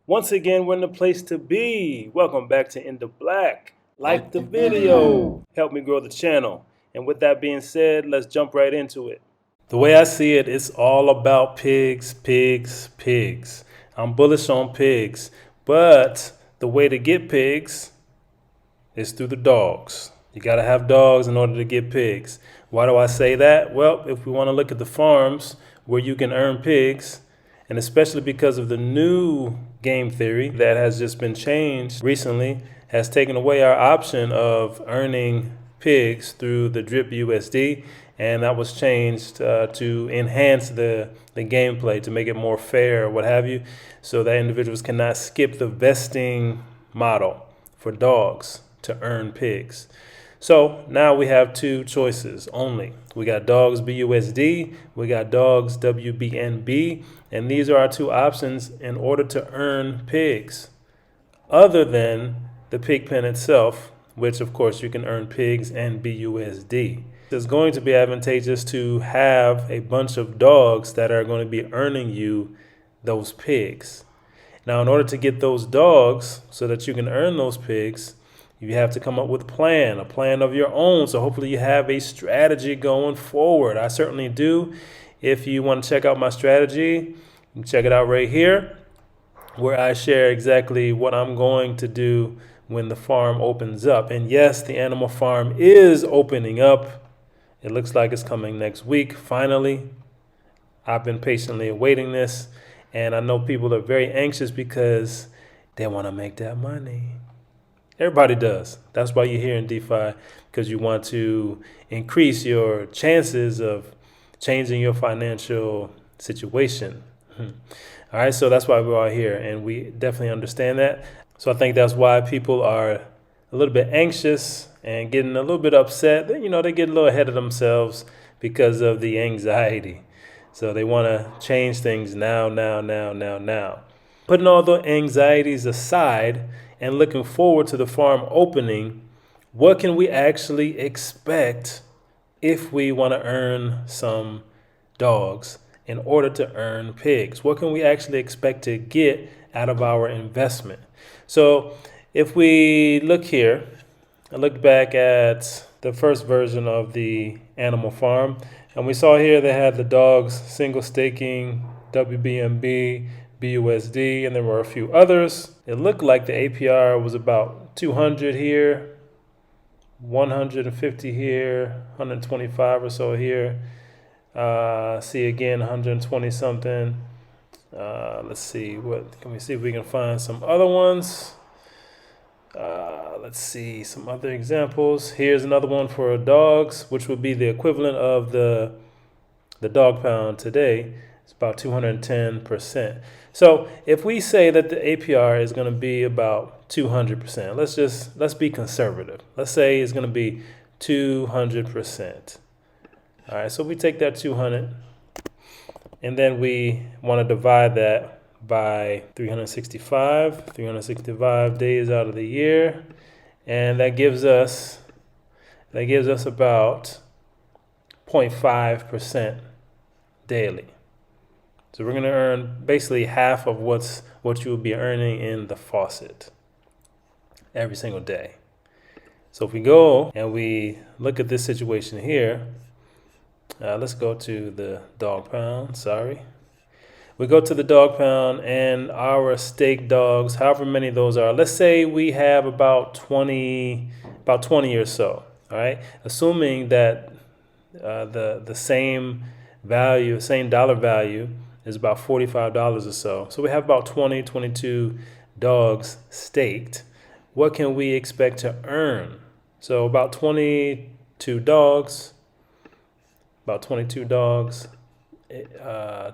Once again, we're in the place to be. Welcome back to In the Black. Like the video. Help me grow the channel. And with that being said, let's jump right into it. The way I see it, it's all about pigs, pigs, pigs. I'm bullish on pigs, but the way to get pigs is through the dogs. You got to have dogs in order to get pigs. Why do I say that? Well, if we want to look at the farms where you can earn pigs, and especially because of the new game theory that has just been changed recently, has taken away our option of earning pigs through the Drip USD, and that was changed to enhance the gameplay, to make it more fair, or what have you, so that individuals cannot skip the vesting model for dogs to earn pigs. So now we have two choices only. We got dogs BUSD, we got dogs WBNB, and these are our two options in order to earn pigs, other than the pig pen itself, which of course you can earn pigs and BUSD. It's going to be advantageous to have a bunch of dogs that are going to be earning you those pigs. Now, in order to get those dogs so that you can earn those pigs, you have to come up with a plan of your own. So hopefully you have a strategy going forward. I certainly do. If you want to check out my strategy, you can check it out right here, where I share exactly what I'm going to do when the farm opens up. And yes, the animal farm is opening up. It looks like it's coming next week, finally. I've been patiently awaiting this, and I know people are very anxious because they want to make that money. Everybody does. That's why you're here in DeFi, because you want to increase your chances of changing your financial situation. All right, so that's why we're all here, and we definitely understand that. So I think that's why people are a little bit anxious and getting a little bit upset. You know, they get a little ahead of themselves because of the anxiety. So they want to change things now. Putting all the anxieties aside and looking forward to the farm opening, what can we actually expect if we want to earn some dogs in order to earn pigs? What can we actually expect to get out of our investment? So if we look here, I looked back at the first version of the animal farm, and we saw here they had the dogs single staking, WBNB, BUSD, and there were a few others. It looked like the APR was about 200 here, 150 here, 125 or so here. See again, 120 something. Let's see, what can we see if we can find some other ones. Let's see some other examples. Here's another one for dogs, which would be the equivalent of the dog pound today. It's about 210%. So if we say that the APR is going to be about 200%, let's be conservative. Let's say it's going to be 200%. All right, so we take that 200, and then we want to divide that by 365 days out of the year, and that gives us about 0.5% daily. So we're going to earn basically half of what you would be earning in the faucet every single day. So if we go and we look at this situation here, let's go to the dog pound. We go to the dog pound, and our stake dogs, however many those are, let's say we have about 20 or so. All right, assuming that the same value, same dollar value, is about $45 or so. So we have about 22 dogs staked. What can we expect to earn? So about 22 dogs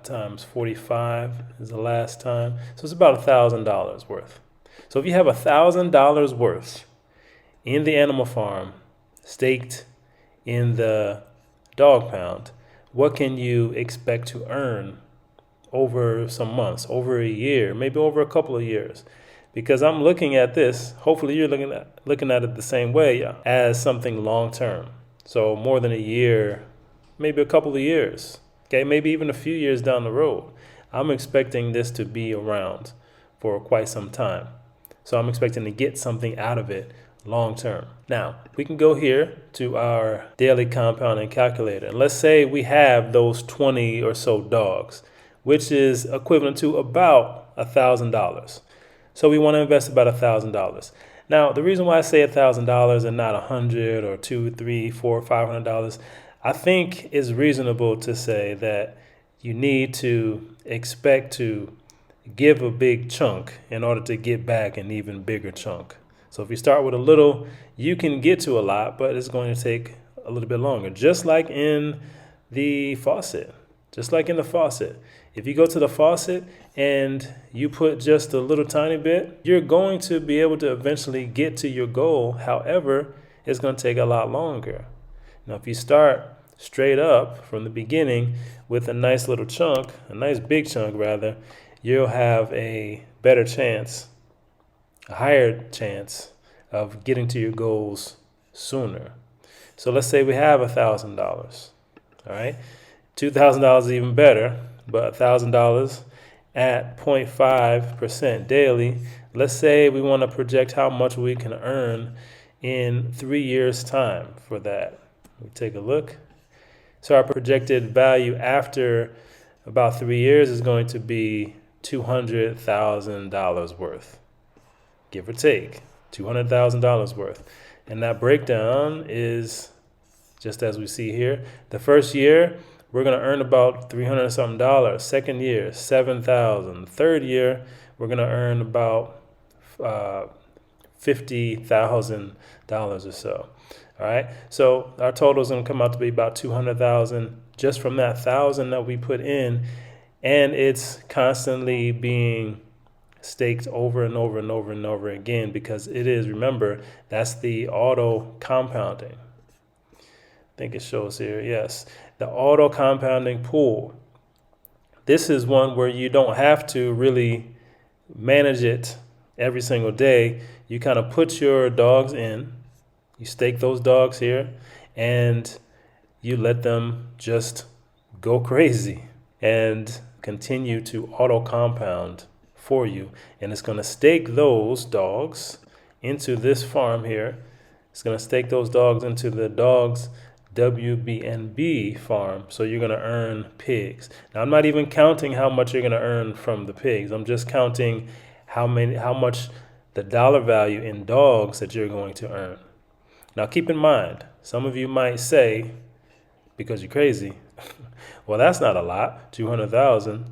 times 45 is the last time. So it's about $1,000 worth. So if you have $1,000 worth in the animal farm, staked in the dog pound, what can you expect to earn over some months, over a year, maybe over a couple of years? Because I'm looking at this, hopefully you're looking at it the same way, as something long term. So more than a year, maybe a couple of years, okay, maybe even a few years down the road. I'm expecting this to be around for quite some time. So I'm expecting to get something out of it long term. Now, we can go here to our daily compounding calculator. Let's say we have those 20 or so dogs, which is equivalent to about $1,000. So we want to invest about $1,000. Now, the reason why I say $1,000 and not $100 or $200, $300, $400, $500, I think is reasonable to say that you need to expect to give a big chunk in order to get back an even bigger chunk. So if you start with a little, you can get to a lot, but it's going to take a little bit longer. Just like in the faucet. If you go to the faucet and you put just a little tiny bit, you're going to be able to eventually get to your goal. However, it's going to take a lot longer. Now, if you start straight up from the beginning with a nice little chunk, a nice big chunk rather, you'll have a better chance, a higher chance of getting to your goals sooner. So let's say we have $1,000, all right? $2,000 is even better, but $1,000 at 0.5% daily. Let's say we want to project how much we can earn in 3 years' time for that. We take a look. So our projected value after about 3 years is going to be $200,000 worth, give or take, $200,000 worth. And that breakdown is just as we see here. The first year, we're going to earn about $300 something. Second year, $7,000. Third year, we're going to earn about $50,000 or so. All right. So our total is going to come out to be about $200,000 just from that $1,000 that we put in, and it's constantly being staked over and over and over and over again because it is. Remember, that's the auto compounding. I think it shows here. Yes, the auto compounding pool. This is one where you don't have to really manage it every single day. You kind of put your dogs in, you stake those dogs here, and you let them just go crazy and continue to auto compound for you. And it's going to stake those dogs into this farm here. It's going to stake those dogs into the dogs WBNB farm. So you're going to earn pigs. Now, I'm not even counting how much you're going to earn from the pigs. I'm just counting how much the dollar value in dogs that you're going to earn. Now, keep in mind, some of you might say, because you're crazy, well, that's not a lot, 200,000. All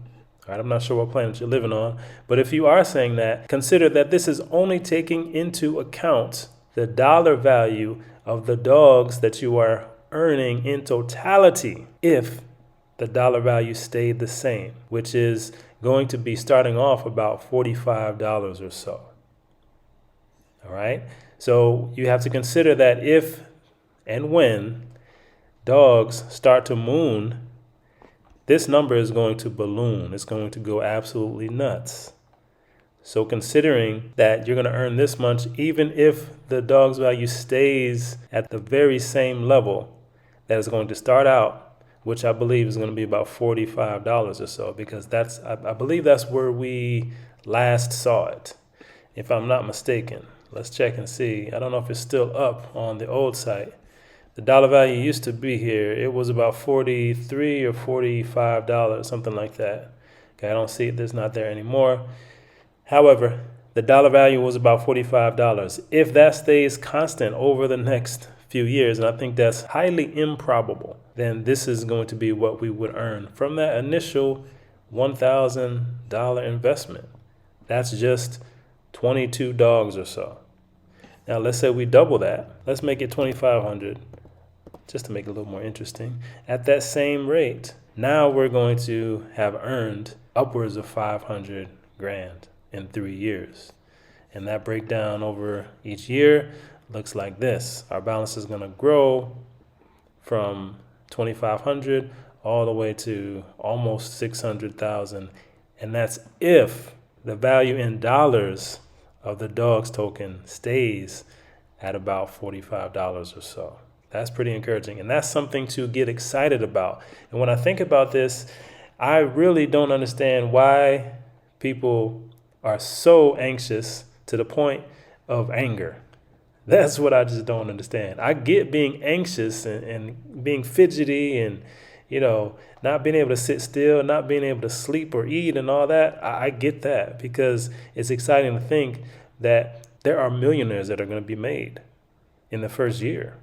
right, I'm not sure what planet you're living on, but if you are saying that, consider that this is only taking into account the dollar value of the dogs that you are earning in totality if the dollar value stayed the same, which is going to be starting off about $45 or so. All right, so you have to consider that if and when dogs start to moon, this number is going to balloon. It's going to go absolutely nuts. So considering that you're going to earn this much, even if the dog's value stays at the very same level that is going to start out, which I believe is going to be about $45 or so, because I believe that's where we last saw it, if I'm not mistaken. Let's check and see. I don't know if it's still up on the old site. The dollar value used to be here. It was about $43 or $45, something like that. Okay, I don't see it. It's not there anymore. However, the dollar value was about $45. If that stays constant over the next few years, and I think that's highly improbable, then this is going to be what we would earn from that initial $1,000 investment. That's just 22 dogs or so. Now, let's say we double that. Let's make it 2,500. Just to make it a little more interesting. At that same rate, now we're going to have earned upwards of 500 grand in 3 years. And that breakdown over each year looks like this. Our balance is going to grow from 2,500 all the way to almost 600,000. And that's if the value in dollars of the dogs token stays at about $45 or so. That's pretty encouraging, and that's something to get excited about. And when I think about this, I really don't understand why people are so anxious to the point of anger. That's what I just don't understand. I get being anxious and being fidgety and, not being able to sit still, not being able to sleep or eat and all that. I get that because it's exciting to think that there are millionaires that are going to be made in the first year.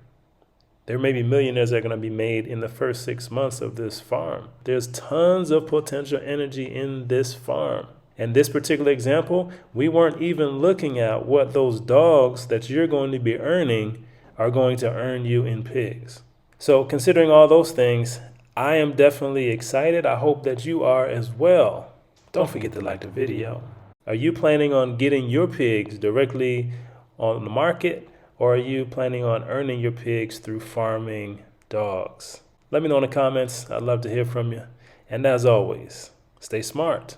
There may be millionaires that are going to be made in the first 6 months of this farm. There's tons of potential energy in this farm. In this particular example, we weren't even looking at what those dogs that you're going to be earning are going to earn you in pigs. So considering all those things, I am definitely excited. I hope that you are as well. Don't forget to like the video. Are you planning on getting your pigs directly on the market, or are you planning on earning your pigs through farming dogs? Let me know in the comments. I'd love to hear from you. And as always, stay smart.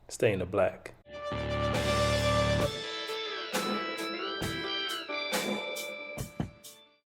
Stay in the black.